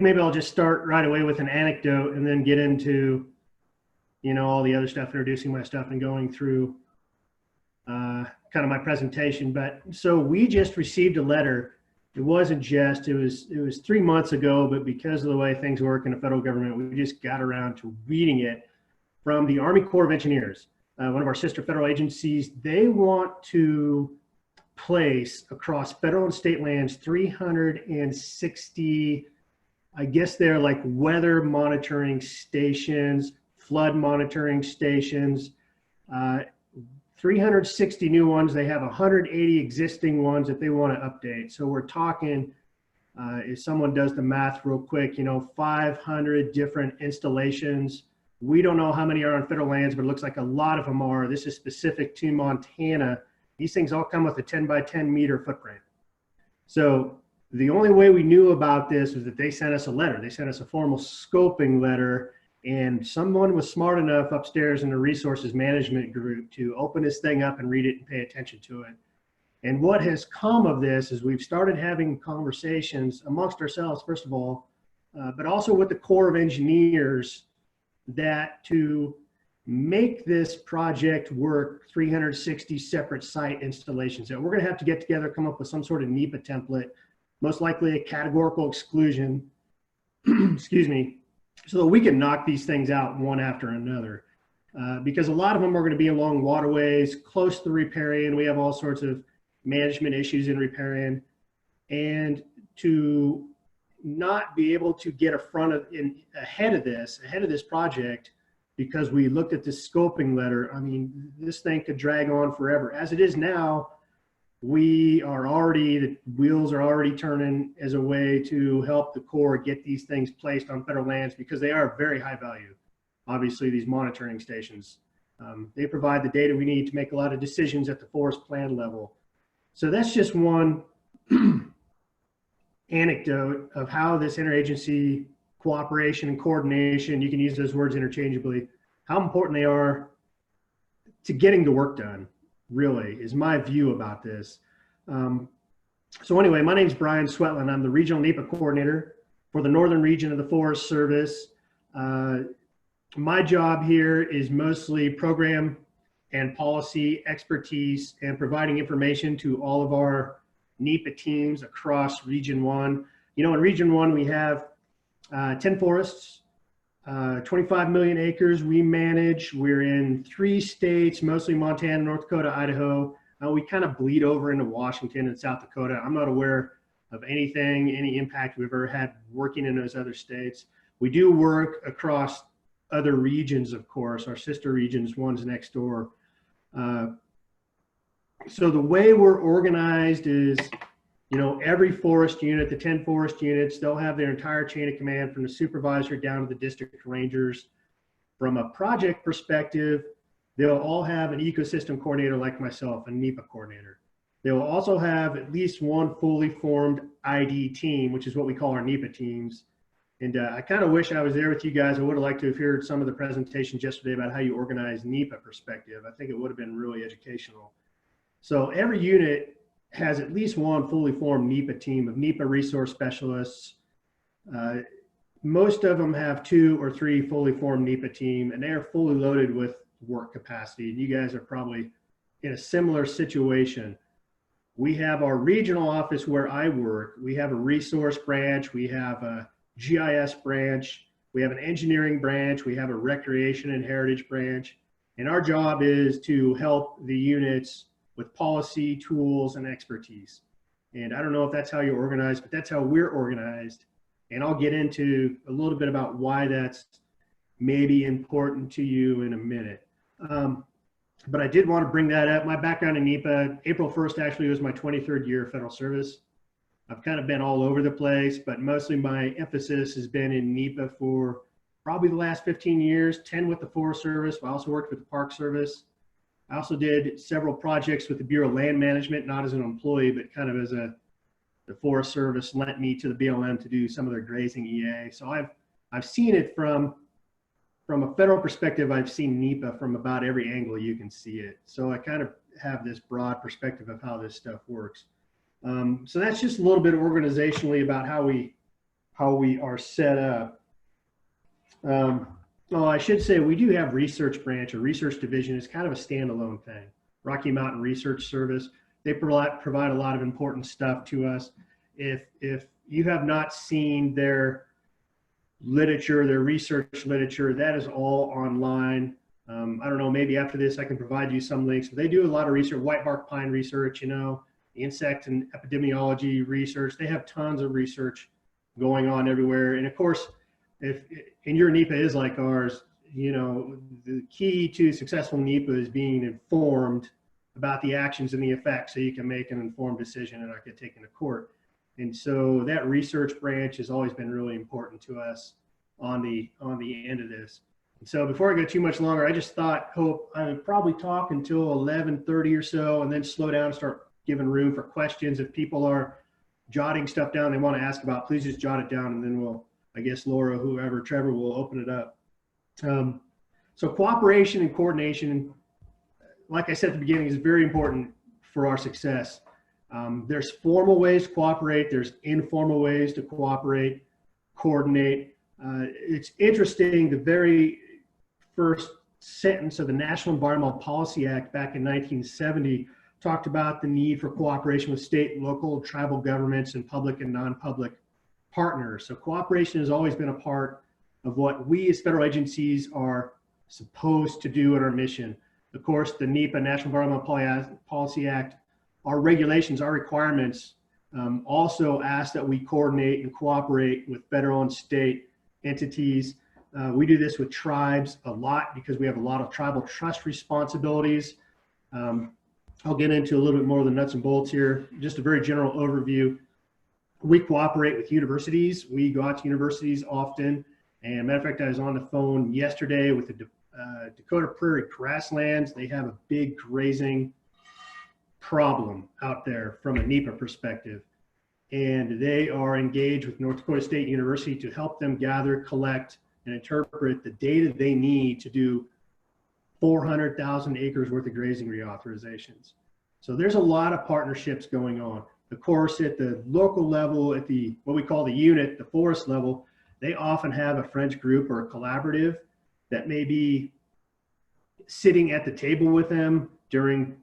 maybe I'll just start right away with an anecdote and then get into, all the other stuff, introducing my stuff and going through kind of my presentation. But so we just received a letter. It wasn't just, it was 3 months ago, but because of the way things work in the federal government, we just got around to reading it from the Army Corps of Engineers, one of our sister federal agencies. They want to place across federal and state lands 360, I guess they're like weather monitoring stations, flood monitoring stations, 360 new ones. They have 180 existing ones that they want to update. So we're talking, if someone does the math real quick, 500 different installations. We don't know how many are on federal lands, but it looks like a lot of them are. This is specific to Montana. These things all come with a 10 by 10 meter footprint. So the only way we knew about this was that they sent us a letter. They sent us a formal scoping letter, and someone was smart enough upstairs in the resources management group to open this thing up and read it and pay attention to it. And what has come of this is we've started having conversations amongst ourselves, first of all, but also with the Corps of Engineers, that to make this project work, 360 separate site installations, that we're going to have to get together, come up with some sort of MEPA template, most likely a categorical exclusion, excuse me, so that we can knock these things out one after another. Because a lot of them are going to be along waterways, close to riparian. We have all sorts of management issues in riparian. And to not be able to get ahead of this project, because we looked at this scoping letter, I mean, this thing could drag on forever. As it is now, the wheels are already turning as a way to help the Corps get these things placed on federal lands, because they are very high value. Obviously, these monitoring stations, they provide the data we need to make a lot of decisions at the forest plan level. So that's just one anecdote of how this interagency cooperation and coordination, you can use those words interchangeably, how important they are to getting the work done, really, is my view about this. So anyway, my name is Brian Swetland. I'm the Regional NEPA Coordinator for the Northern Region of the Forest Service. My job here is mostly program and policy expertise and providing information to all of our NEPA teams across Region 1. In Region 1, we have 10 forests, 25 million acres we manage. We're in 3 states, mostly Montana, North Dakota, Idaho. We kind of bleed over into Washington and South Dakota. I'm not aware of any impact we've ever had working in those other states. We do work across other regions, of course, our sister regions, ones next door. So the way we're organized is, every forest unit, the 10 forest units, they'll have their entire chain of command from the supervisor down to the district rangers. From a project perspective, they'll all have an ecosystem coordinator like myself, a NEPA coordinator. They will also have at least one fully formed ID team, which is what we call our NEPA teams. And I kind of wish I was there with you guys. I would have liked to have heard some of the presentations yesterday about how you organize NEPA perspective. I think it would have been really educational. So every unit has at least one fully formed NEPA team of NEPA resource specialists. Most of them have 2 or 3 fully formed NEPA team, and they are fully loaded with work capacity. And you guys are probably in a similar situation. We have our regional office where I work. We have a resource branch. We have a GIS branch. We have an engineering branch. We have a recreation and heritage branch. And our job is to help the units with policy, tools, and expertise. And I don't know if that's how you're organized, but that's how we're organized. And I'll get into a little bit about why that's maybe important to you in a minute. But I did want to bring that up. My background in NEPA, April 1st actually was my 23rd year of federal service. I've kind of been all over the place, but mostly my emphasis has been in NEPA for probably the last 15 years, 10 with the Forest Service. I also worked with the Park Service. I also did several projects with the Bureau of Land Management, not as an employee, but kind of as the Forest Service lent me to the BLM to do some of their grazing EA. So I've seen it from a federal perspective. I've seen NEPA from about every angle you can see it. So I kind of have this broad perspective of how this stuff works. So that's just a little bit organizationally about how we how we are set up. Oh, I should say we do have research branch or research division. It's kind of a standalone thing. Rocky Mountain Research Service. They provide a lot of important stuff to us. If you have not seen their literature, their research literature, that is all online. I don't know, maybe after this I can provide you some links. They do a lot of research, white bark pine research, you know, insect and epidemiology research. They have tons of research going on everywhere. And of course, if and your NEPA is like ours, you know, the key to successful NEPA is being informed about the actions and the effects so you can make an informed decision and not get taken to court. And so that research branch has always been really important to us on the end of this. And so before I go too much longer, I just thought, Hope, I would probably talk until 11:30 or so and then slow down and start giving room for questions. If people are jotting stuff down they want to ask about, please just jot it down and then we'll, I guess Laura, whoever, Trevor, will open it up. So cooperation and coordination, like I said at the beginning, is very important for our success. There's formal ways to cooperate. There's informal ways to cooperate, coordinate. It's interesting, the very first sentence of the National Environmental Policy Act back in 1970 talked about the need for cooperation with state, local, tribal governments, and public and non-public partners. So cooperation has always been a part of what we as federal agencies are supposed to do in our mission. Of course, the NEPA, National Environmental Policy Act, our regulations, our requirements also ask that we coordinate and cooperate with federal and state entities. We do this with tribes a lot because we have a lot of tribal trust responsibilities. I'll get into a little bit more of the nuts and bolts here. Just a very general overview. We cooperate with universities. We go out to universities often. And matter of fact, I was on the phone yesterday with the Dakota Prairie Grasslands. They have a big grazing problem out there from a NEPA perspective. And they are engaged with North Dakota State University to help them gather, collect, and interpret the data they need to do 400,000 acres worth of grazing reauthorizations. So there's a lot of partnerships going on. Of course, at the local level, at the what we call the unit, the forest level, they often have a French group or a collaborative that may be sitting at the table with them during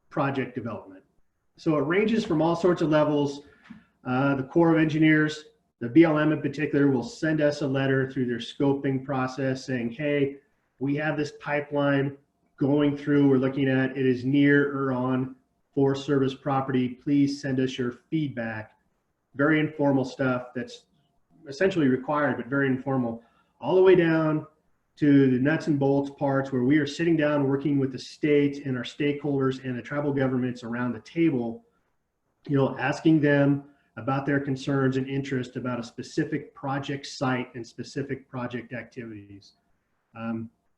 project development. So it ranges from all sorts of levels. The Corps of Engineers, the BLM in particular, will send us a letter through their scoping process saying, hey, we have this pipeline going through, we're looking at, it is near or on Forest Service property, please send us your feedback. Very informal stuff that's essentially required, but very informal, all the way down to the nuts and bolts parts where we are sitting down working with the state and our stakeholders and the tribal governments around the table, you know, asking them about their concerns and interest about a specific project site and specific project activities.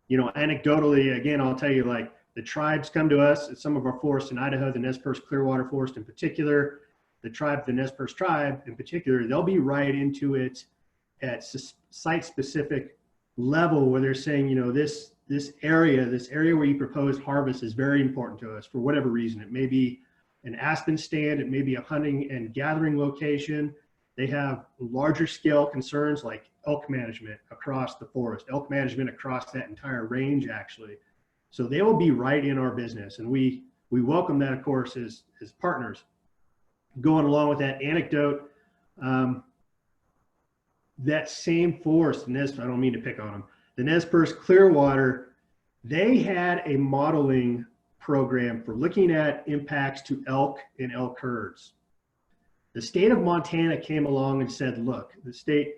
You know, anecdotally, again, I'll tell you, like, the tribes come to us at some of our forests in Idaho, the Nez Perce Clearwater Forest in particular, the Nez Perce tribe in particular, they'll be right into it at site-specific level where they're saying, you know, this area where you propose harvest is very important to us for whatever reason. It may be an aspen stand, it may be a hunting and gathering location. They have larger scale concerns like elk management across the forest, elk management across that entire range, actually. So they will be right in our business, and we welcome that, of course, as partners. Going along with that anecdote, that same forest, I don't mean to pick on them, the Nez Perce Clearwater, they had a modeling program for looking at impacts to elk and elk herds. The state of Montana came along and said, look, the state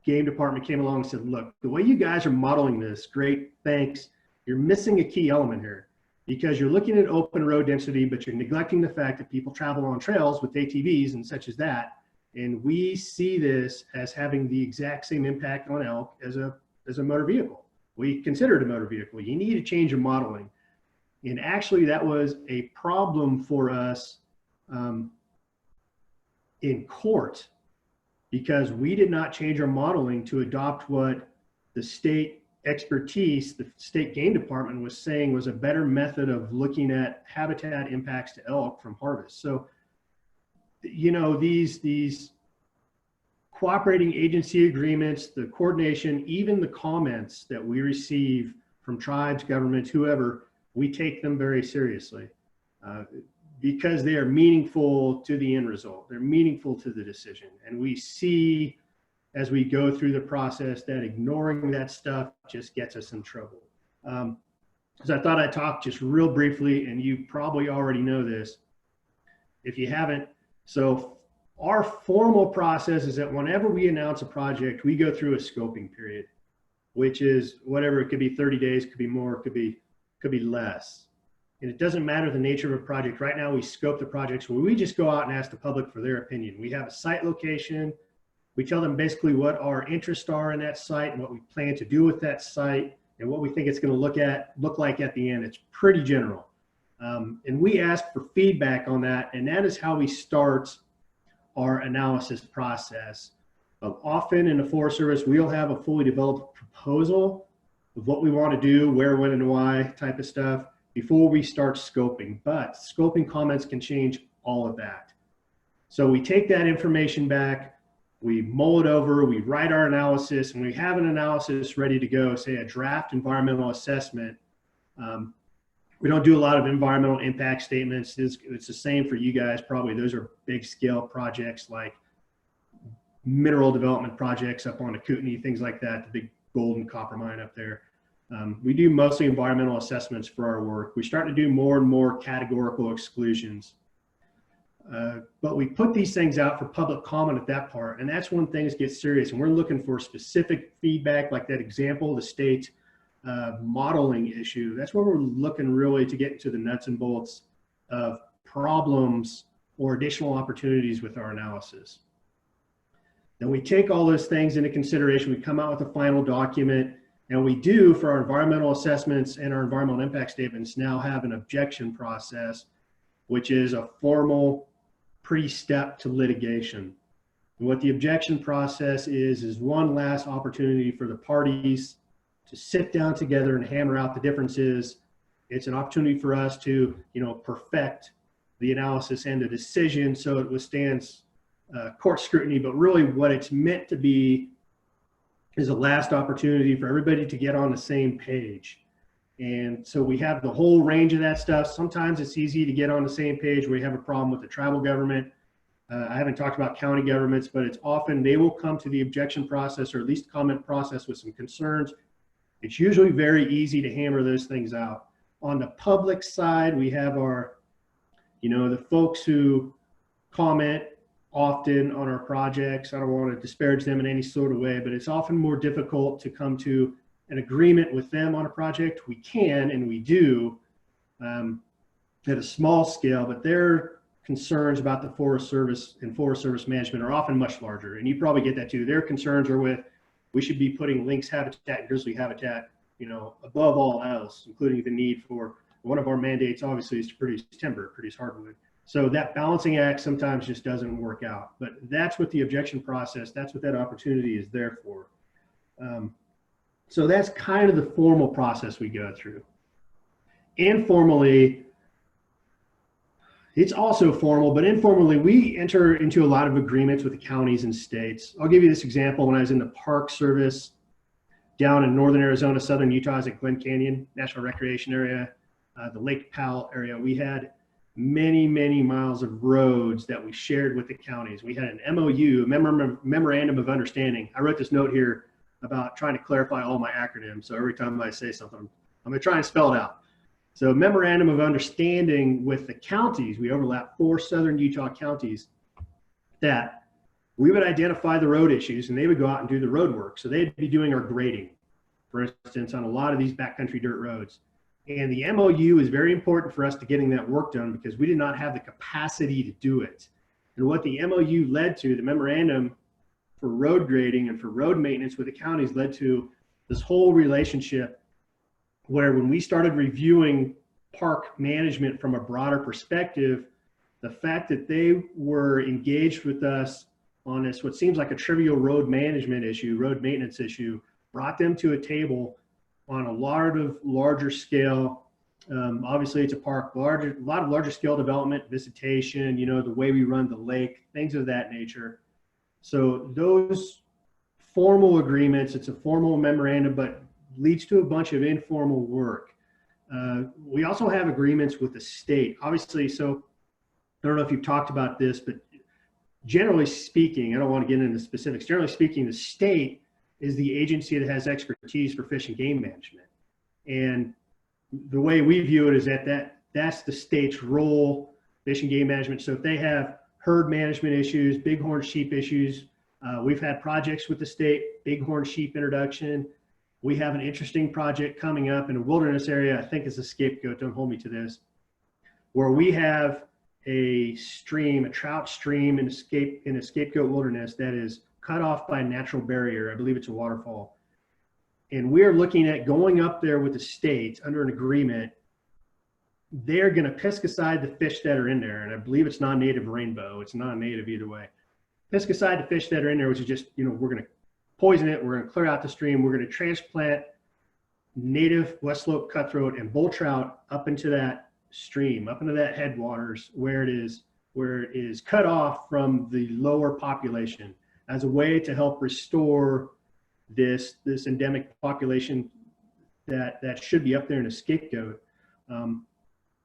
game department came along and said, look, the way you guys are modeling this, great, thanks. You're missing a key element here because you're looking at open road density, but you're neglecting the fact that people travel on trails with ATVs and such as that. And we see this as having the exact same impact on elk as a motor vehicle. We consider it a motor vehicle. You need to change your modeling. And actually that was a problem for us in court because we did not change our modeling to adopt what the state expertise, the state game department was saying was a better method of looking at habitat impacts to elk from harvest. So, you know, these cooperating agency agreements, the coordination, even the comments that we receive from tribes, governments, whoever, we take them very seriously because they are meaningful to the end result. They're meaningful to the decision. And we see as we go through the process that ignoring that stuff just gets us in trouble. So I thought I'd talk just real briefly, and you probably already know this. If you haven't, so our formal process is that whenever we announce a project, we go through a scoping period, which is whatever, it could be 30 days, could be more, could be less. And it doesn't matter the nature of a project. Right now we scope the projects where we just go out and ask the public for their opinion. We have a site location. We tell them basically what our interests are in that site and what we plan to do with that site and what we think it's going to look like at the end. It's pretty general. And we ask for feedback on that. And that is how we start our analysis process. Often in the Forest Service, we'll have a fully developed proposal of what we want to do, where, when, and why type of stuff before we start scoping. But scoping comments can change all of that. So we take that information back, we mull it over, we write our analysis, and we have an analysis ready to go, say a draft environmental assessment. We don't do a lot of environmental impact statements. It's the same for you guys probably. Those are big scale projects like mineral development projects up on the Kootenai, things like that, the big gold and copper mine up there. We do mostly environmental assessments for our work. We start to do more and more categorical exclusions. But we put these things out for public comment at that part, and that's when things get serious. And we're looking for specific feedback, like that example, the state modeling issue. That's where we're looking really to get into the nuts and bolts of problems or additional opportunities with our analysis. Then we take all those things into consideration. We come out with a final document, and we do, for our environmental assessments and our environmental impact statements, now have an objection process, which is a formal pre-step to litigation. And what the objection process is one last opportunity for the parties to sit down together and hammer out the differences. It's an opportunity for us to, perfect the analysis and the decision so it withstands court scrutiny. But really what it's meant to be is a last opportunity for everybody to get on the same page. And so we have the whole range of that stuff. Sometimes it's easy to get on the same page where you have a problem with the tribal government. I haven't talked about county governments, but it's often they will come to the objection process or at least comment process with some concerns. It's usually very easy to hammer those things out. On the public side, we have our, the folks who comment often on our projects. I don't want to disparage them in any sort of way, but it's often more difficult to come to an agreement with them on a project. We can, and we do at a small scale, but their concerns about the Forest Service and Forest Service management are often much larger. And you probably get that too. Their concerns are with, we should be putting lynx habitat and grizzly habitat, above all else, including the need for, one of our mandates obviously is to produce timber, produce hardwood. So that balancing act sometimes just doesn't work out, but that's what the objection process, that's what that opportunity is there for. So that's kind of the formal process we go through. Informally, it's also formal, but informally, we enter into a lot of agreements with the counties and states. I'll give you this example. When I was in the Park Service down in northern Arizona, southern Utah, at Glen Canyon National Recreation Area, the Lake Powell area, we had many, many miles of roads that we shared with the counties. We had an MOU, Memorandum of Understanding. I wrote this note here about trying to clarify all my acronyms. So every time I say something, I'm going to try and spell it out. So Memorandum of Understanding with the counties, we overlap 4 southern Utah counties, that we would identify the road issues and they would go out and do the road work. So they'd be doing our grading, for instance, on a lot of these backcountry dirt roads. And the MOU is very important for us to getting that work done because we did not have the capacity to do it. And what the MOU led to, the memorandum for road grading and for road maintenance with the counties, led to this whole relationship where when we started reviewing park management from a broader perspective, the fact that they were engaged with us on this, what seems like a trivial road management issue, road maintenance issue, brought them to a table on a lot of larger scale. Obviously it's a park, a lot of larger scale development, visitation, the way we run the lake, things of that nature. So those formal agreements, it's a formal memorandum, but leads to a bunch of informal work. We also have agreements with the state, obviously. So I don't know if you've talked about this, but generally speaking, I don't want to get into specifics. Generally speaking, the state is the agency that has expertise for fish and game management. And the way we view it is that's the state's role, fish and game management. So if they have herd management issues, bighorn sheep issues, we've had projects with the state, bighorn sheep introduction. We have an interesting project coming up in a wilderness area. I think it's a scapegoat, don't hold me to this, where we have a stream, a trout stream in a scapegoat wilderness that is cut off by a natural barrier. I believe it's a waterfall. And we're looking at going up there with the state under an agreement. They're going to pesticide the fish that are in there. And I believe it's non-native rainbow. It's non-native either way. Pesticide the fish that are in there, which is just, we're going to poison it. We're going to clear out the stream. We're going to transplant native West Slope cutthroat and bull trout up into that stream, up into that headwaters where it is cut off from the lower population as a way to help restore this endemic population that should be up there in a scapegoat.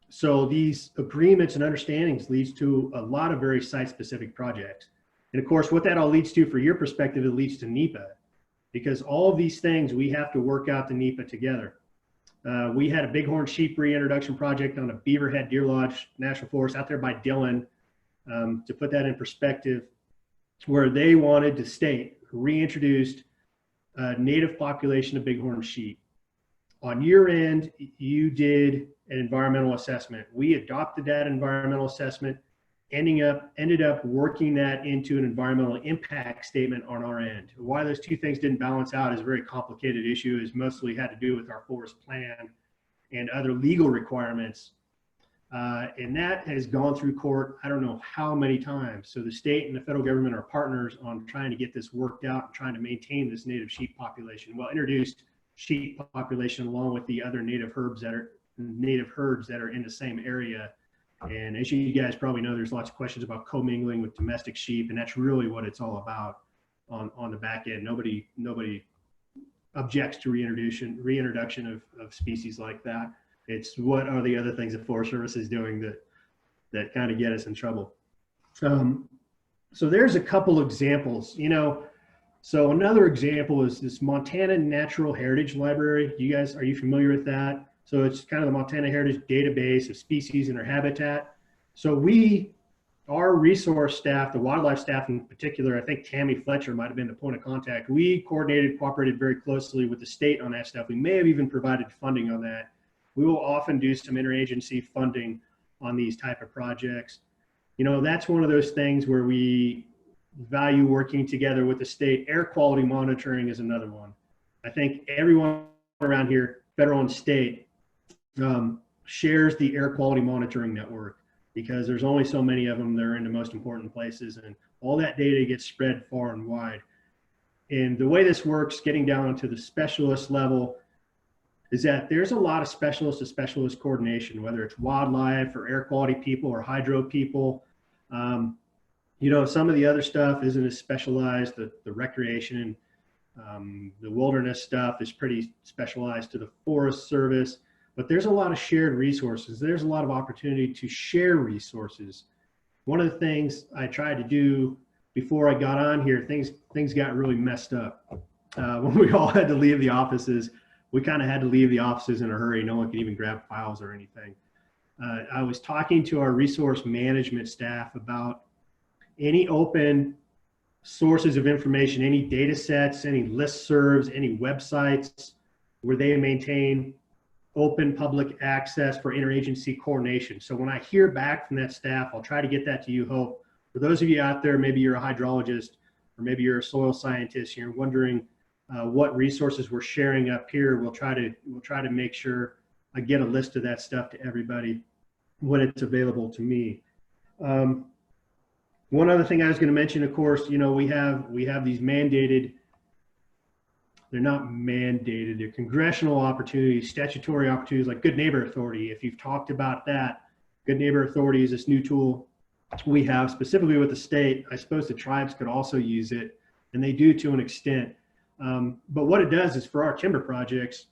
So these agreements and understandings leads to a lot of very site-specific projects. And of course, what that all leads to, for your perspective, it leads to NEPA, because all of these things, we have to work out the NEPA together. We had a bighorn sheep reintroduction project on a Beaverhead Deer Lodge National Forest out there by Dillon, to put that in perspective, where they wanted the state reintroduced a native population of bighorn sheep. On your end, you did an environmental assessment. We adopted that environmental assessment, ended up working that into an environmental impact statement on our end. Why those two things didn't balance out is a very complicated issue. Is mostly had to do with our forest plan and other legal requirements. And that has gone through court, I don't know how many times. So the state and the federal government are partners on trying to get this worked out and trying to maintain this native sheep population. Well, introduced sheep population along with the other native herds that are in the same area. And as you guys probably know, there's lots of questions about commingling with domestic sheep, and that's really what it's all about on the back end. Nobody objects to reintroduction of species like that. It's what are the other things that Forest Service is doing that kind of get us in trouble. So there's a couple examples, So another example is this Montana Natural Heritage Library. Are you familiar with that? So it's kind of the Montana Heritage Database of species and their habitat. So our resource staff, the wildlife staff in particular, I think Tammy Fletcher might have been the point of contact. We cooperated very closely with the state on that stuff. We may have even provided funding on that. We will often do some interagency funding on these type of projects. That's one of those things where we value working together with the state. Air quality monitoring is another one. I think everyone around here, federal and state, shares the air quality monitoring network, because there's only so many of them that are in the most important places, and all that data gets spread far and wide. And the way this works, getting down to the specialist level, is that there's a lot of specialist to specialist coordination, whether it's wildlife or air quality people or hydro people. Some of the other stuff isn't as specialized. The recreation and the wilderness stuff is pretty specialized to the Forest Service, but there's a lot of shared resources. There's a lot of opportunity to share resources. One of the things I tried to do before I got on here, things got really messed up. When we all had to leave the offices, we kind of had to leave the offices in a hurry. No one could even grab files or anything. I was talking to our resource management staff about any open sources of information, any data sets, any listservs, any websites where they maintain open public access for interagency coordination. So when I hear back from that staff, I'll try to get that to you, Hope. For those of you out there, maybe you're a hydrologist or maybe you're a soil scientist, you're wondering what resources we're sharing up here. We'll try to make sure I get a list of that stuff to everybody when it's available to me. One other thing I was going to mention, of course, we have these mandated, they're not mandated, they're congressional opportunities, statutory opportunities like Good Neighbor Authority. If you've talked about that, Good Neighbor Authority is this new tool we have specifically with the state. I suppose the tribes could also use it, and they do to an extent. But what it does is for our timber projects,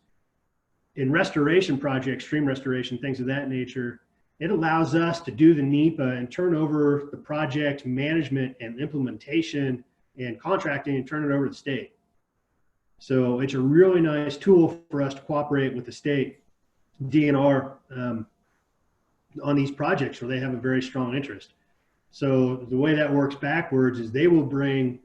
in restoration projects, stream restoration, things of that nature, it allows us to do the NEPA and turn over the project management and implementation and contracting and turn it over to the state. So it's a really nice tool for us to cooperate with the state DNR on these projects where they have a very strong interest. So the way that works backwards is they will bring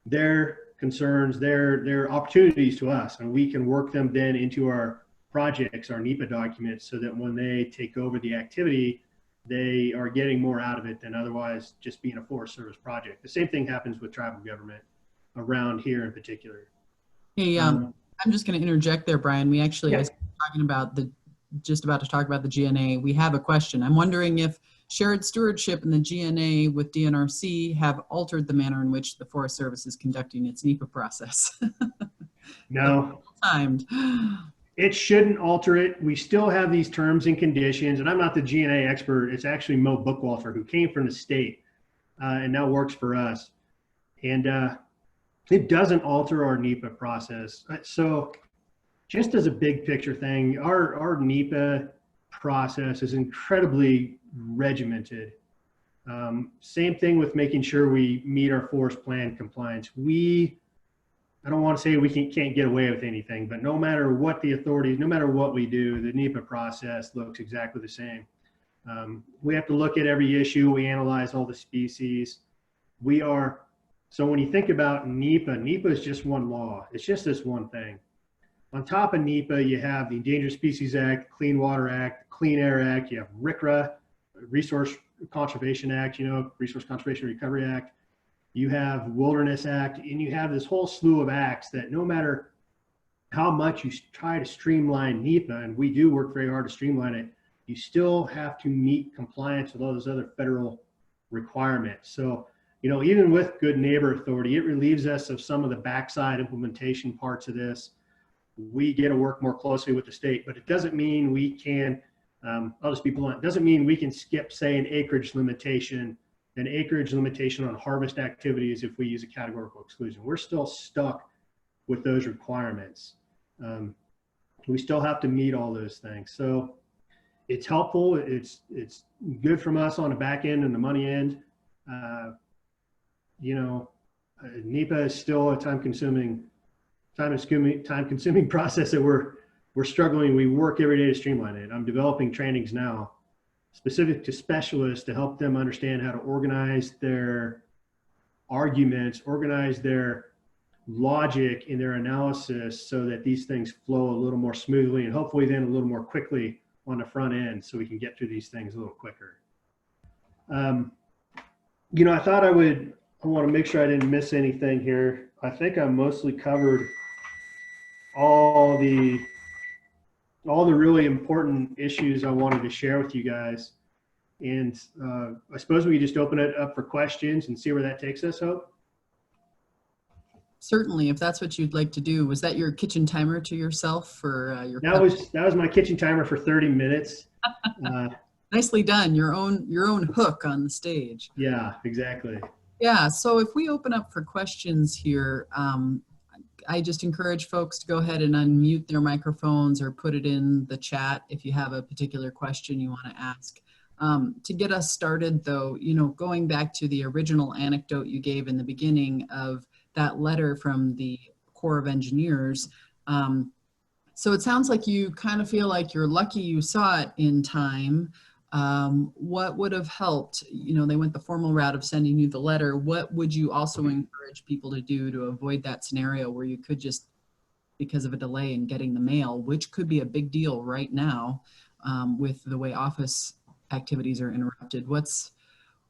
their concerns, their opportunities to us, and we can work them then into our projects, our NEPA documents, so that when they take over the activity, they are getting more out of it than otherwise just being a Forest Service project. The same thing happens with tribal government around here in particular. Hey, I'm just going to interject there, Brian. We actually, Yeah. as talking about just about to talk about the GNA, we have a question. I'm wondering if shared stewardship and the GNA with DNRC have altered the manner in which the Forest Service is conducting its NEPA process. No. Timed. It shouldn't alter it. We still have these terms and conditions, and I'm not the GNA expert. It's actually Mo Bookwalter, who came from the state and now works for us. And it doesn't alter our NEPA process. So just as a big picture thing, our NEPA process is incredibly regimented. Same thing with making sure we meet our forest plan compliance. I don't want to say we can't get away with anything, but no matter what the authorities, no matter what we do, the NEPA process looks exactly the same. We have to look at every issue. We analyze all the species. So when you think about NEPA, NEPA is just one law. It's just this one thing. On top of NEPA, you have the Endangered Species Act, Clean Water Act, Clean Air Act. You have RCRA, Resource Conservation Act, Resource Conservation Recovery Act. You have Wilderness Act, and you have this whole slew of acts that no matter how much you try to streamline NEPA, and we do work very hard to streamline it, you still have to meet compliance with all those other federal requirements. So, even with good neighbor authority, it relieves us of some of the backside implementation parts of this. We get to work more closely with the state, but it doesn't mean we can, I'll just be blunt, it doesn't mean we can skip, say, an acreage limitation on harvest activities if we use a categorical exclusion. We're still stuck with those requirements. We still have to meet all those things. So it's helpful. It's good from us on the back end and the money end. NEPA is still a time-consuming process that we're struggling. We work every day to streamline it. I'm developing trainings now specific to specialists to help them understand how to organize their arguments, organize their logic in their analysis so that these things flow a little more smoothly and hopefully then a little more quickly on the front end so we can get through these things a little quicker. I thought I want to make sure I didn't miss anything here. I think I mostly covered all the really important issues I wanted to share with you guys. And I suppose we just open it up for questions and see where that takes us, Hope? Certainly, if that's what you'd like to do. Was that your kitchen timer to yourself for your? That was my kitchen timer for 30 minutes. Nicely done. Your own hook on the stage. Yeah, exactly. Yeah. So if we open up for questions here, I just encourage folks to go ahead and unmute their microphones or put it in the chat if you have a particular question you want to ask. To get us started, though, going back to the original anecdote you gave in the beginning of that letter from the Corps of Engineers. So it sounds like you kind of feel like you're lucky you saw it in time. What would have helped? They went the formal route of sending you the letter. What would you also encourage people to do to avoid that scenario where you could just, because of a delay in getting the mail, which could be a big deal right now with the way office activities are interrupted?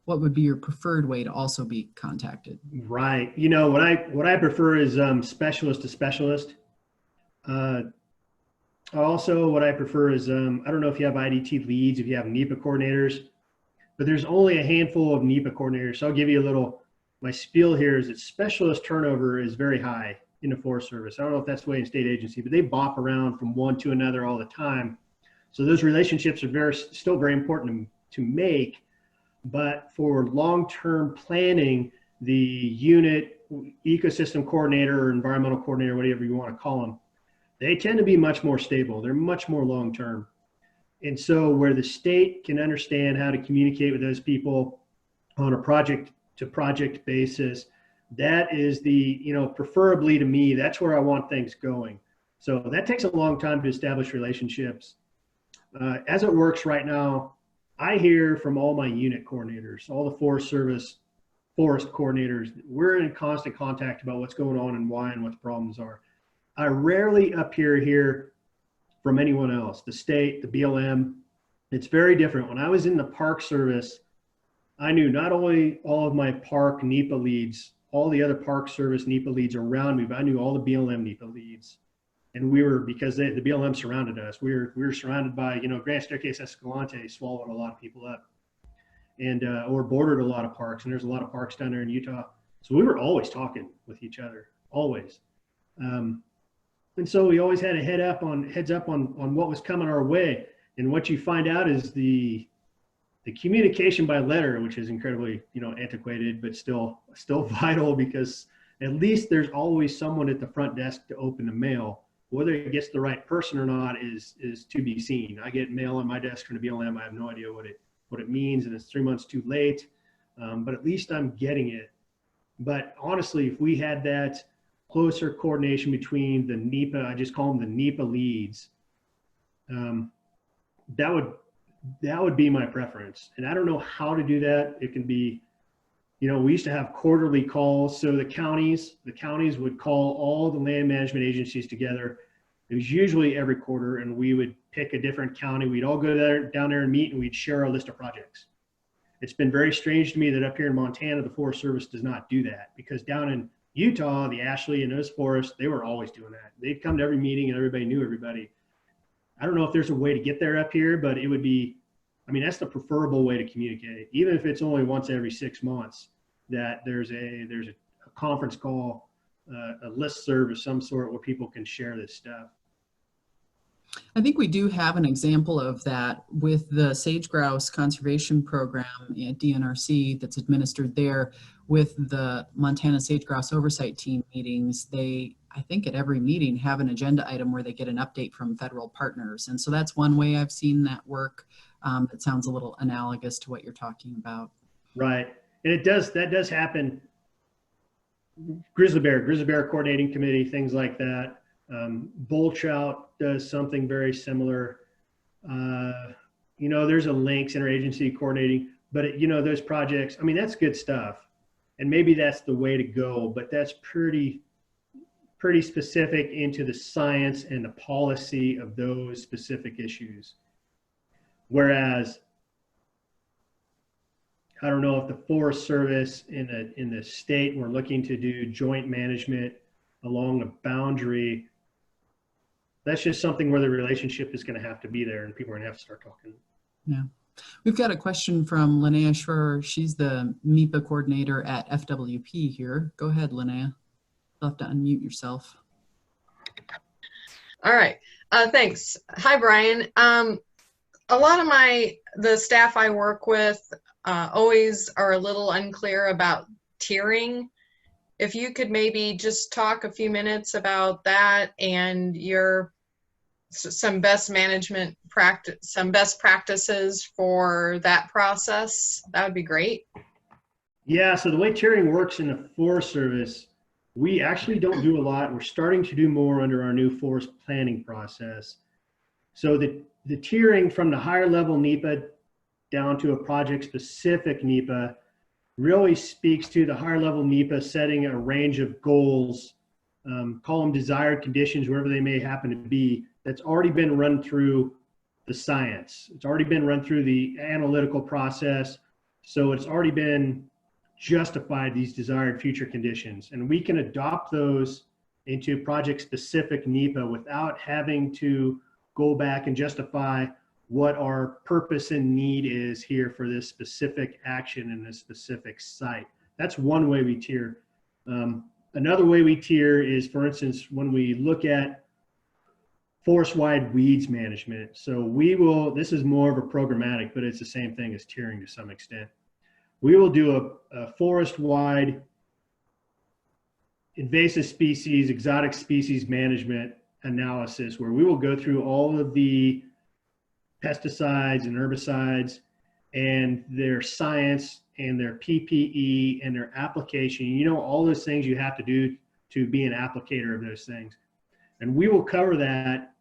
What would be your preferred way to also be contacted? Right. What I prefer is specialist to specialist. Also, what I prefer is, I don't know if you have IDT leads, if you have NEPA coordinators, but there's only a handful of NEPA coordinators. So I'll give you my spiel here is that specialist turnover is very high in the Forest Service. I don't know if that's the way in state agency, but they bop around from one to another all the time. So those relationships are still very important to make. But for long-term planning, the unit ecosystem coordinator or environmental coordinator, whatever you want to call them, they tend to be much more stable. They're much more long-term. And so where the state can understand how to communicate with those people on a project to project basis, that is the, preferably to me, that's where I want things going. So that takes a long time to establish relationships. As it works right now, I hear from all my unit coordinators, all the Forest Service forest coordinators, we're in constant contact about what's going on and why and what the problems are. I rarely hear from anyone else, the state, the BLM. It's very different. When I was in the Park Service, I knew not only all of my park NEPA leads, all the other Park Service NEPA leads around me, but I knew all the BLM NEPA leads. And we were, because the BLM surrounded us, we were surrounded by, Grand Staircase Escalante swallowed a lot of people up, and or bordered a lot of parks. And there's a lot of parks down there in Utah. So we were always talking with each other, always. And so we always had a heads up on what was coming our way. And what you find out is the communication by letter, which is incredibly, antiquated, but still vital, because at least there's always someone at the front desk to open the mail. Whether it gets the right person or not is to be seen. I get mail on my desk from the BLM. I have no idea what it means, and it's 3 months too late. But at least I'm getting it. But honestly, if we had that closer coordination between the NEPA, I just call them the NEPA leads, that would be my preference. And I don't know how to do that. It can be, we used to have quarterly calls. So the counties would call all the land management agencies together. It was usually every quarter, and we would pick a different county. We'd all go down there and meet, and we'd share our list of projects. It's been very strange to me that up here in Montana, the Forest Service does not do that, because down in Utah, the Ashley and those forests, they were always doing that. They'd come to every meeting and everybody knew everybody. I don't know if there's a way to get there up here, but it would be, that's the preferable way to communicate, even if it's only once every 6 months, that there's a conference call, a listserv of some sort where people can share this stuff. I think we do have an example of that with the sage grouse conservation program at DNRC that's administered there with the Montana Sage Grouse Oversight Team meetings. They, I think at every meeting, have an agenda item where they get an update from federal partners. And so that's one way I've seen that work. It sounds a little analogous to what you're talking about. Right. And that does happen. Grizzly bear coordinating committee, things like that. Bull trout does something very similar. There's a lynx interagency coordinating, but those projects, that's good stuff. And maybe that's the way to go, but that's pretty specific into the science and the policy of those specific issues. Whereas, I don't know if the Forest Service in the state were looking to do joint management along a boundary. That's just something where the relationship is going to have to be there, and people are going to have to start talking. Yeah. We've got a question from Linnea Schroer. She's the MEPA coordinator at FWP here. Go ahead, Linnea. You'll have to unmute yourself. All right. Thanks. Hi, Brian. A lot of the staff I work with always are a little unclear about tiering. If you could maybe just talk a few minutes about that and some best management practice, some best practices for that process, that would be great. Yeah, so the way tiering works in the Forest Service, we actually don't do a lot. We're starting to do more under our new forest planning process. So the tiering from the higher level NEPA down to a project specific NEPA really speaks to the higher level NEPA setting a range of goals, call them desired conditions, wherever they may happen to be, that's already been run through the science. It's already been run through the analytical process. So it's already been justified, these desired future conditions. And we can adopt those into project specific NEPA without having to go back and justify what our purpose and need is here for this specific action in this specific site. That's one way we tier. Another way we tier is, for instance, when we look at forest-wide weeds management. So this is more of a programmatic, but it's the same thing as tiering to some extent. we will do a forest-wide invasive species, exotic species management analysis, where we will go through all of the pesticides and herbicides and their science and their PPE and their application. You know, all those things you have to do to be an applicator of those things. And we will cover that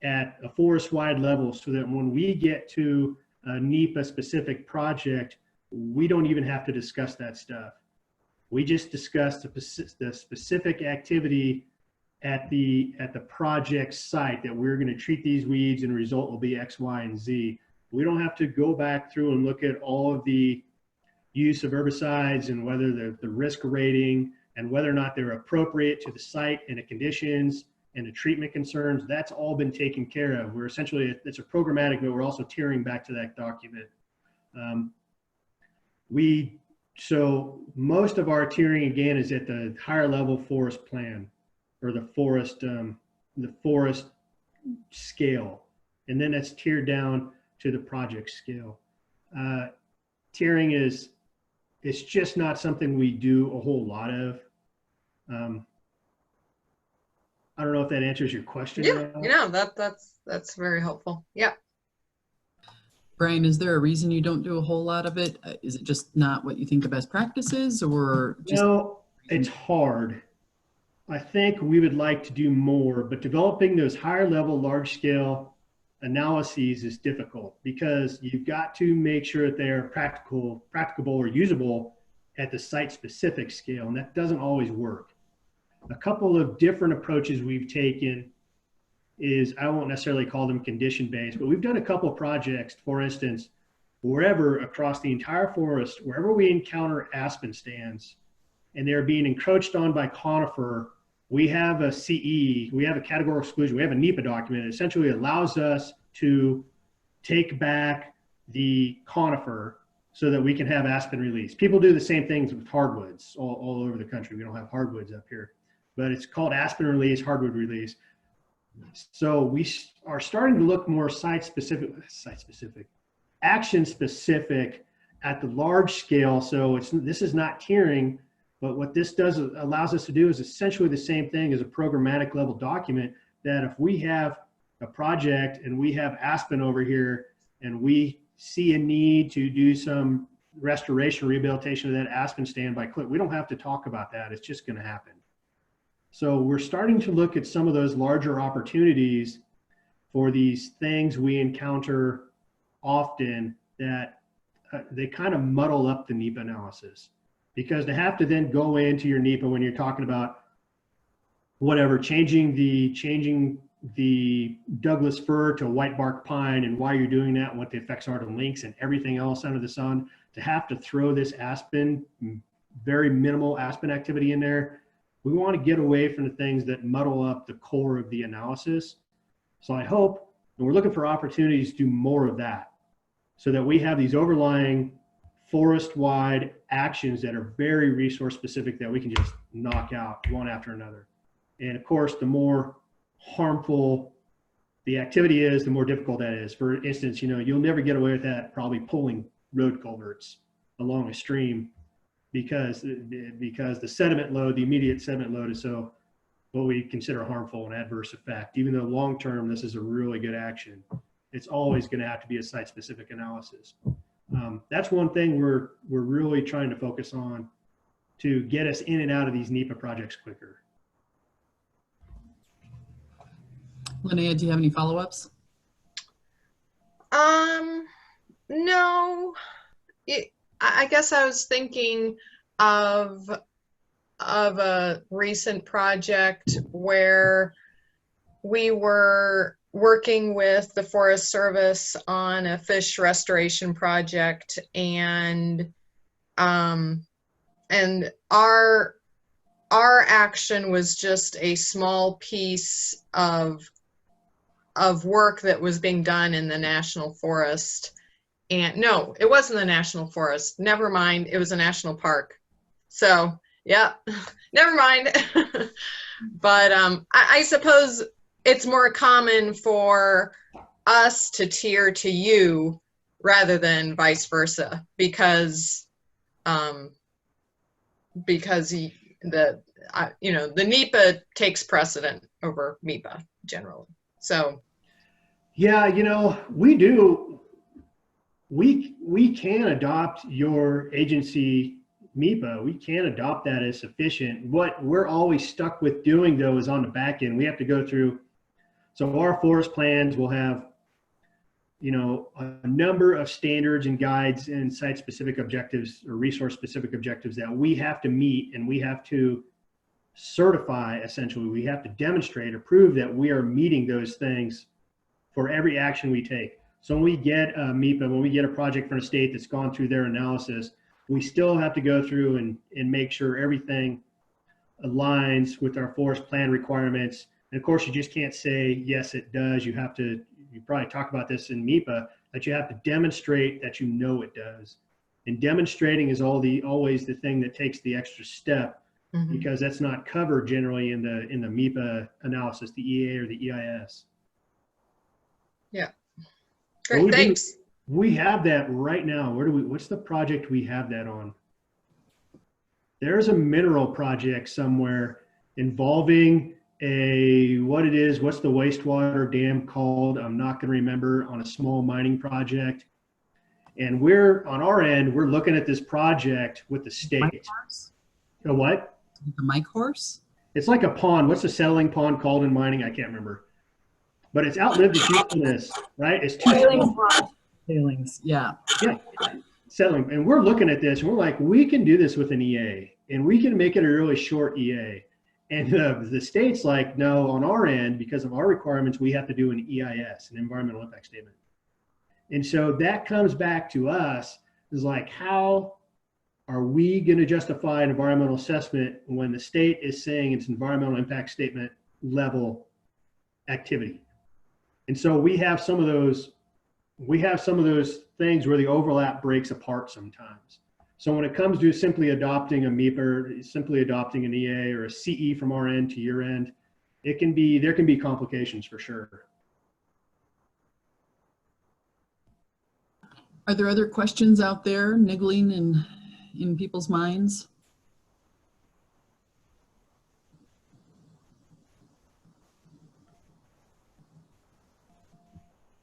at a forest-wide level so that when we get to a NEPA specific project, we don't even have to discuss that stuff. We just discuss the specific activity at the project site that we're going to treat these weeds and the result will be X, Y, and Z. We don't have to go back through and look at all of the use of herbicides and whether the risk rating and whether or not they're appropriate to the site and the conditions and the treatment concerns. That's all been taken care of. We're essentially, it's a programmatic, but we're also tiering back to that document. So most of our tiering, again, is at the higher level forest plan or the forest scale. And then that's tiered down to the project scale. Tiering it's just not something we do a whole lot of. I don't know if that answers your question. Yeah, you know, that's very helpful. Yeah. Brian, is there a reason you don't do a whole lot of it? Is it just not what you think the best practice is, or just? No, it's hard. I think we would like to do more, but developing those higher level, large scale analyses is difficult because you've got to make sure that they're practicable or usable at the site specific scale, and that doesn't always work. A couple of different approaches we've taken is, I won't necessarily call them condition-based, but we've done a couple of projects, for instance, wherever across the entire forest, wherever we encounter aspen stands and they're being encroached on by conifer, we have a CE, we have a categorical exclusion, we have a NEPA document that essentially allows us to take back the conifer so that we can have aspen release. People do the same things with hardwoods all over the country. We don't have hardwoods up here, but it's called aspen release, hardwood release. So we are starting to look more action specific at the large scale. So this is not tiering, but what this allows us to do is essentially the same thing as a programmatic level document, that if we have a project and we have aspen over here and we see a need to do some restoration, rehabilitation of that aspen stand by clip, we don't have to talk about that. It's just going to happen. So we're starting to look at some of those larger opportunities for these things we encounter often that they kind of muddle up the NEPA analysis, because to have to then go into your NEPA when you're talking about whatever, changing the Douglas fir to white bark pine and why you're doing that and what the effects are to links and everything else under the sun, to have to throw this aspen, very minimal aspen activity in there. We want to get away from the things that muddle up the core of the analysis. So I hope, and we're looking for opportunities to do more of that so that we have these overlying forest-wide actions that are very resource specific that we can just knock out one after another. And of course, the more harmful the activity is, the more difficult that is. For instance, you know, you'll never get away with that probably pulling road culverts along a stream, because the sediment load, the immediate sediment load, is so what we consider harmful and adverse effect. Even though long term this is a really good action, it's always going to have to be a site specific analysis. That's one thing we're really trying to focus on to get us in and out of these NEPA projects quicker. Linnea, do you have any follow-ups? No. I guess I was thinking of a recent project where we were working with the Forest Service on a fish restoration project, and our action was just a small piece of work that was being done in the national forest. And no, it wasn't the national forest. Never mind. It was a national park. So yeah, never mind. But I suppose it's more common for us to tier to you rather than vice versa, because because the NEPA takes precedent over MEPA generally. So yeah, we can adopt your agency MEPA. We can adopt that as sufficient. What we're always stuck with doing though is on the back end. We have to go through, so our forest plans will have, a number of standards and guides and site-specific objectives or resource-specific objectives that we have to meet, and we have to certify, essentially. We have to demonstrate or prove that we are meeting those things for every action we take. So when we get a MEPA, when we get a project from a state that's gone through their analysis, we still have to go through and make sure everything aligns with our forest plan requirements. And of course, you just can't say, yes, it does. You have to, you probably talk about this in MEPA, that you have to demonstrate that you know it does. And demonstrating is always the thing that takes the extra step, because that's not covered generally in the MEPA analysis, the EA or the EIS. Yeah. Great, thanks. We have that right now. What's the project we have that on? There's a mineral project somewhere involving what's the wastewater dam called? I'm not going to remember, on a small mining project. And on our end, we're looking at this project with the state. A what? The Mike horse? It's like a pond. What's the settling pond called in mining? I can't remember. But it's outlived its usefulness, right? It's too Tailings, yeah. Yeah, settling. And we're looking at this and we're like, we can do this with an EA, and we can make it a really short EA. And the state's like, no, on our end, because of our requirements, we have to do an EIS, an environmental impact statement. And so that comes back to us, is like, how are we going to justify an environmental assessment when the state is saying it's environmental impact statement level activity? And so we have some of those things where the overlap breaks apart sometimes. So when it comes to simply adopting a MEPA, or simply adopting an EA or a CE from our end to your end, there can be complications for sure. Are there other questions out there niggling in people's minds?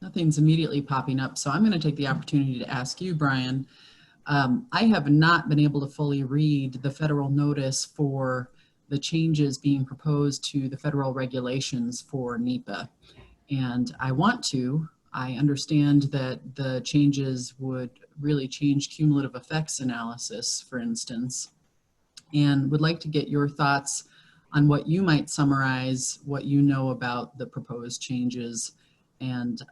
Nothing's immediately popping up, so I'm going to take the opportunity to ask you, Brian. I have not been able to fully read the federal notice for the changes being proposed to the federal regulations for NEPA, and I want to. I understand that the changes would really change cumulative effects analysis, for instance, and would like to get your thoughts on what you might summarize, what you know about the proposed changes, and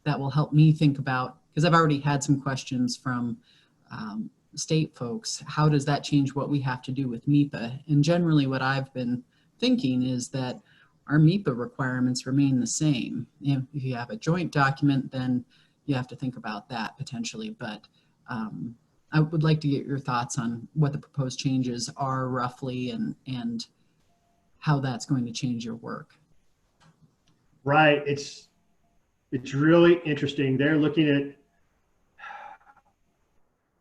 that will help me think about, because I've already had some questions from state folks, how does that change what we have to do with MEPA? And generally what I've been thinking is that our MEPA requirements remain the same. If you have a joint document, then you have to think about that potentially, but I would like to get your thoughts on what the proposed changes are roughly, and how that's going to change your work. Right, it's really interesting. They're looking at,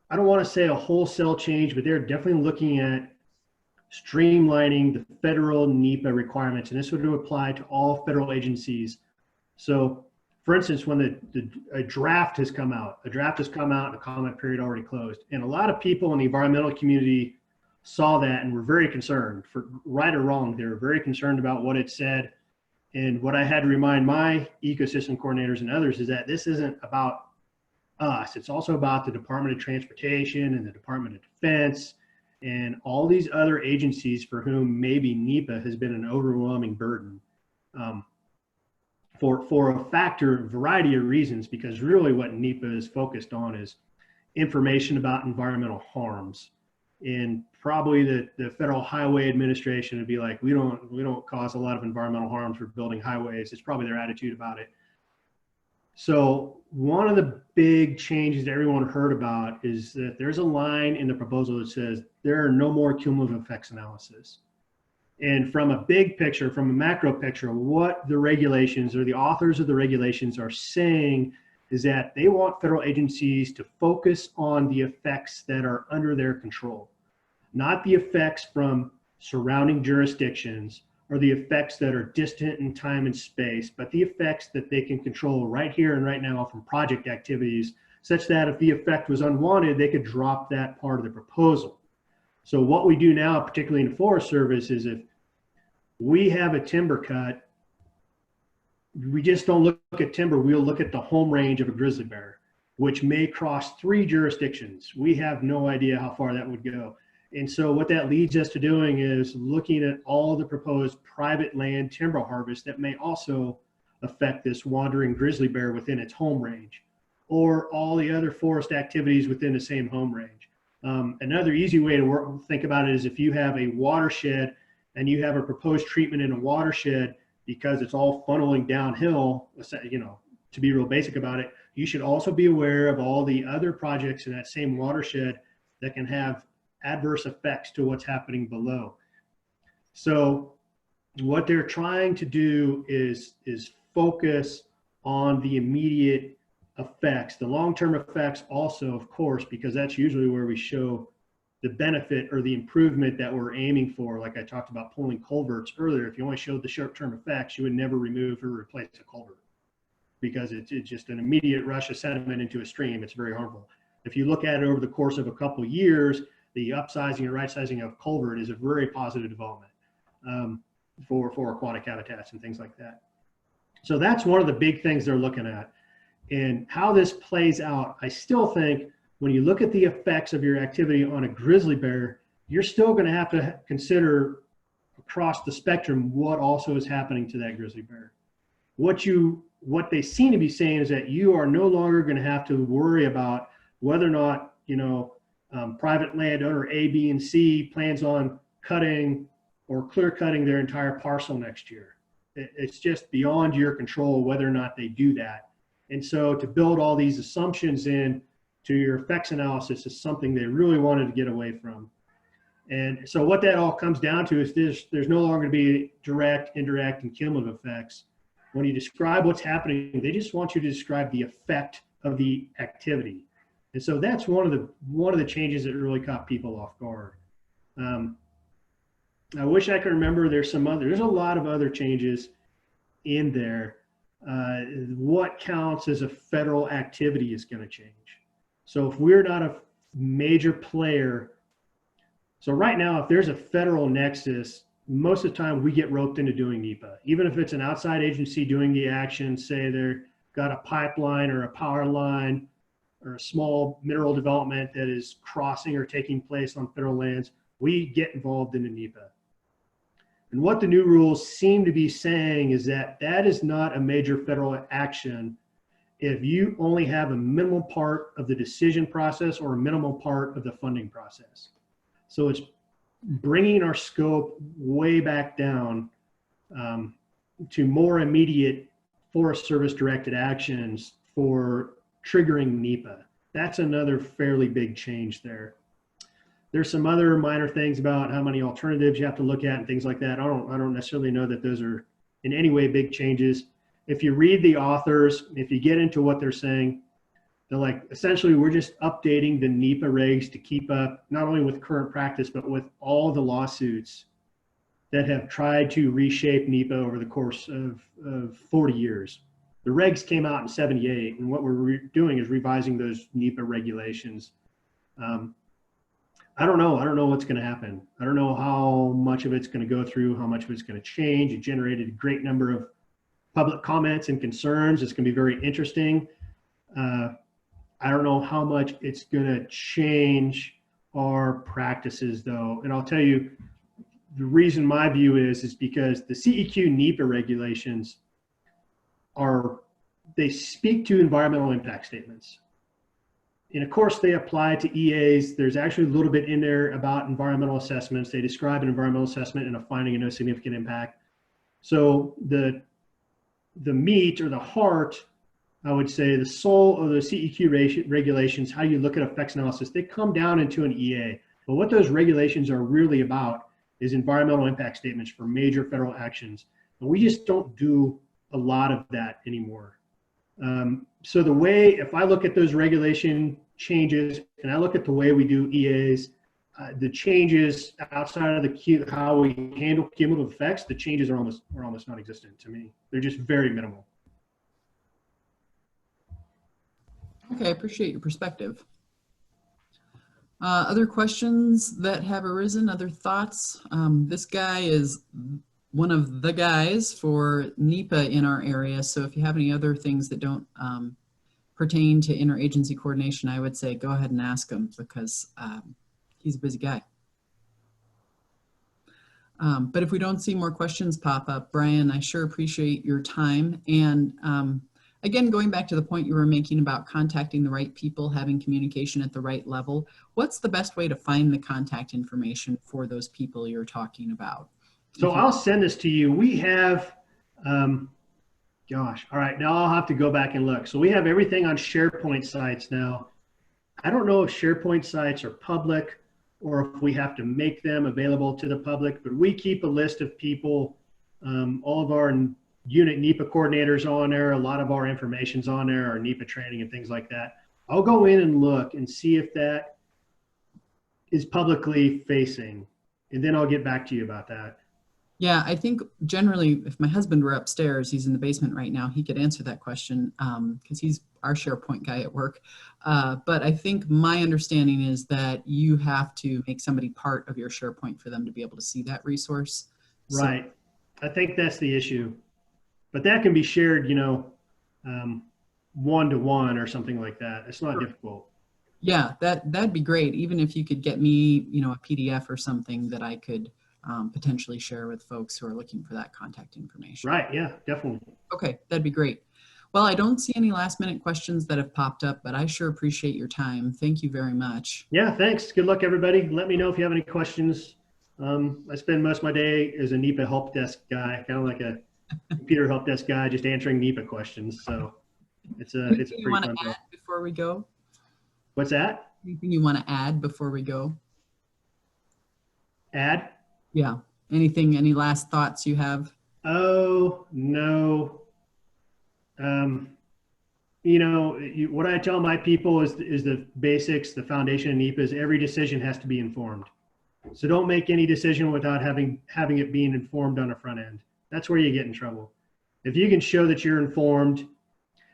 I don't want to say a wholesale change, but they're definitely looking at streamlining the federal NEPA requirements, and this would apply to all federal agencies. So, for instance, when a draft has come out, and the comment period already closed, and a lot of people in the environmental community saw that and were very concerned, for right or wrong. They were very concerned about what it said. And what I had to remind my ecosystem coordinators and others is that this isn't about us. It's also about the Department of Transportation and the Department of Defense and all these other agencies for whom maybe NEPA has been an overwhelming burden, for a variety of reasons, because really what NEPA is focused on is information about environmental harms. And probably the Federal Highway Administration would be like, we don't cause a lot of environmental harms for building highways. It's probably their attitude about it. So one of the big changes that everyone heard about is that there's a line in the proposal that says there are no more cumulative effects analysis. And from a big picture, from a macro picture, what the regulations or the authors of the regulations are saying is that they want federal agencies to focus on the effects that are under their control, not the effects from surrounding jurisdictions or the effects that are distant in time and space, but the effects that they can control right here and right now from project activities, such that if the effect was unwanted, they could drop that part of the proposal. So what we do now, particularly in the Forest Service, is if we have a timber cut, we just don't look at timber, we'll look at the home range of a grizzly bear, which may cross 3 jurisdictions. We have no idea how far that would go. And so what that leads us to doing is looking at all the proposed private land timber harvest that may also affect this wandering grizzly bear within its home range, or all the other forest activities within the same home range. Another easy way to think about it is if you have a watershed and you have a proposed treatment in a watershed, because it's all funneling downhill, you know, to be real basic about it, you should also be aware of all the other projects in that same watershed that can have adverse effects to what's happening below. So what they're trying to do is focus on the immediate effects, the long-term effects also, of course, because that's usually where we show the benefit or the improvement that we're aiming for. Like I talked about pulling culverts earlier, if you only showed the short-term effects, you would never remove or replace a culvert because it's just an immediate rush of sediment into a stream. It's very harmful. If you look at it over the course of a couple of years, the upsizing and right-sizing of culvert is a very positive development for aquatic habitats and things like that. So that's one of the big things they're looking at. And how this plays out, I still think when you look at the effects of your activity on a grizzly bear, you're still going to have to consider across the spectrum what also is happening to that grizzly bear. What they seem to be saying is that you are no longer going to have to worry about whether or not, you know, private landowner A, B, and C plans on cutting or clear cutting their entire parcel next year. It's just beyond your control whether or not they do that. And so to build all these assumptions in to your effects analysis is something they really wanted to get away from. And so what that all comes down to is there's no longer going to be direct, indirect, and cumulative effects. When you describe what's happening, they just want you to describe the effect of the activity. And so that's one of the changes that really caught people off guard. I wish I could remember. There's a lot of other changes in there. What counts as a federal activity is going to change. So if we're not a major player, so right now, if there's a federal nexus, most of the time we get roped into doing MEPA. Even if it's an outside agency doing the action, say they've got a pipeline or a power line or a small mineral development that is crossing or taking place on federal lands, we get involved in the MEPA. And what the new rules seem to be saying is that that is not a major federal action if you only have a minimal part of the decision process or a minimal part of the funding process. So it's bringing our scope way back down to more immediate Forest Service directed actions for triggering MEPA. That's another fairly big change there. There's some other minor things about how many alternatives you have to look at and things like that. I don't necessarily know that those are in any way big changes. If you read the authors, if you get into what they're saying, they're like, essentially, we're just updating the NEPA regs to keep up not only with current practice, but with all the lawsuits that have tried to reshape NEPA over the course of 40 years. The regs came out in '78, and what we're doing is revising those NEPA regulations. I don't know what's going to happen. I don't know how much of it's going to go through, how much of it's going to change. It generated a great number of public comments and concerns. It's going to be very interesting. I don't know how much it's going to change our practices, though. And I'll tell you, the reason my view is because the CEQ NEPA regulations they speak to environmental impact statements. And of course, they apply to EAs. There's actually a little bit in there about environmental assessments. They describe an environmental assessment and a finding of no significant impact. So the meat or the heart, I would say, the soul of the CEQ regulations, how you look at effects analysis, they come down into an EA. But what those regulations are really about is environmental impact statements for major federal actions. And we just don't do a lot of that anymore. So the way, if I look at those regulation changes and I look at the way we do EAs, the changes outside of how we handle cumulative effects, the changes are almost non-existent to me. They're just very minimal. Okay, I appreciate your perspective. Other questions that have arisen, other thoughts? This guy is one of the guys for MEPA in our area. So if you have any other things that don't pertain to interagency coordination, I would say go ahead and ask him, because he's a busy guy. But if we don't see more questions pop up, Brian, I sure appreciate your time. And again, going back to the point you were making about contacting the right people, having communication at the right level, what's the best way to find the contact information for those people you're talking about? So I'll send this to you. We have, gosh, all right, now I'll have to go back and look. So we have everything on SharePoint sites now. I don't know if SharePoint sites are public or if we have to make them available to the public, but we keep a list of people, all of our unit NEPA coordinators on there, a lot of our information's on there, our NEPA training and things like that. I'll go in and look and see if that is publicly facing, and then I'll get back to you about that. Yeah, I think generally, if my husband were upstairs, he's in the basement right now, he could answer that question because he's our SharePoint guy at work. But I think my understanding is that you have to make somebody part of your SharePoint for them to be able to see that resource. Right. So, I think that's the issue. But that can be shared, you know, one-to-one or something like that. It's not difficult. Yeah, that'd be great. Even if you could get me, you know, a PDF or something that I could potentially share with folks who are looking for that contact information. Right. Yeah, definitely. Okay, that'd be great. Well, I don't see any last minute questions that have popped up, but I sure appreciate your time. Thank you very much. Yeah, thanks. Good luck, everybody. Let me know if you have any questions. I spend most of my day as a NEPA help desk guy, kind of like a computer help desk guy, just answering NEPA questions. So it's a pretty fun day. Before we go? What's that? Anything you want to add before we go? Add? Yeah. Anything, any last thoughts you have? Oh, no. You know, what I tell my people is the basics, the foundation of NEPA is every decision has to be informed. So don't make any decision without having it being informed on the front end. That's where you get in trouble. If you can show that you're informed,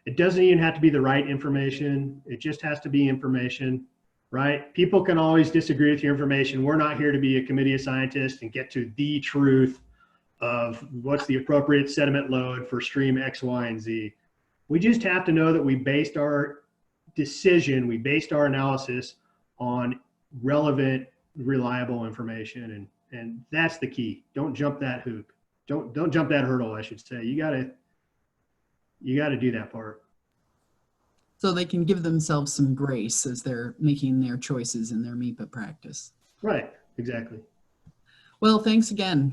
it doesn't even have to be the right information. It just has to be information, right? People can always disagree with your information. We're not here to be a committee of scientists and get to the truth of what's the appropriate sediment load for stream X, Y, and Z. We just have to know that we based our decision, we based our analysis on relevant, reliable information, and that's the key. Don't jump that hoop. Don't jump that hurdle, I should say. You gotta do that part. So they can give themselves some grace as they're making their choices in their MEPA practice. Right, exactly. Well, thanks again.